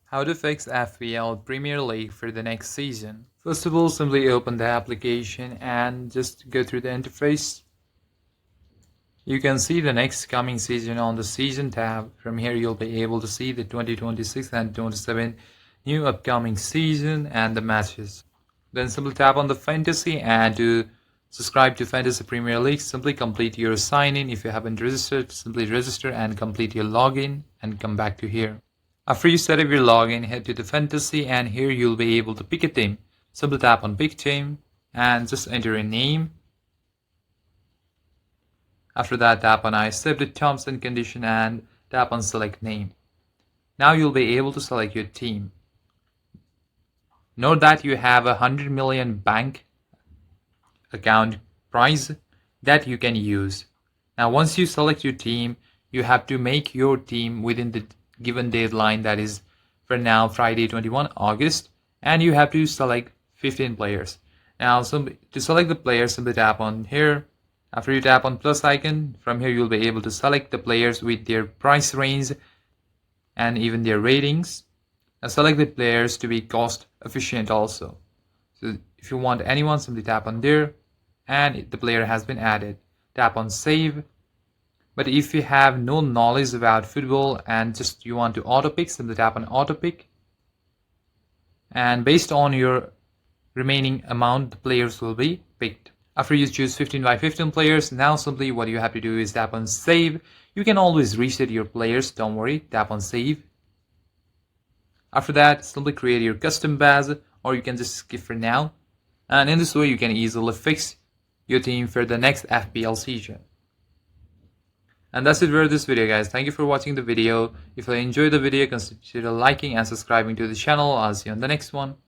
How to fix FPL Premier League for the next season. First of all, simply open the application and just go through the interface. You can see the next coming season on the season tab. From here you'll be able to see the 2026 and 27 new upcoming season and the matches. Then simply tap on the fantasy and to subscribe to Fantasy Premier League, simply complete your sign in. If you haven't registered, simply register and complete your login and come back to here. After you set up your login, head to the fantasy and here you'll be able to pick a team. Simply tap on pick team and just enter a name. After that, tap on I accept the terms and condition and tap on select name. Now you'll be able to select your team. Note that you have 100 million bank account prize that you can use. Now once you select your team, you have to make your team within the given deadline, that is for now Friday 21 August, and you have to select 15 players. Now to select the players, simply tap on here. After you tap on plus icon, from here you'll be able to select the players with their price range and even their ratings, and select the players to be cost efficient also. So if you want anyone, simply tap on there and the player has been added. Tap on save. But if you have no knowledge about football and just you want to auto pick, simply tap on auto pick. And based on your remaining amount, the players will be picked. After you choose 15 by 15 players, now simply what you have to do is tap on save. You can always reset your players, don't worry, tap on save. After that, simply create your custom base, or you can just skip for now. And in this way, you can easily fix your team for the next FPL season. And that's it for this video, guys. Thank you for watching the video. If you enjoyed the video, consider liking and subscribing to the channel. I'll see you on the next one.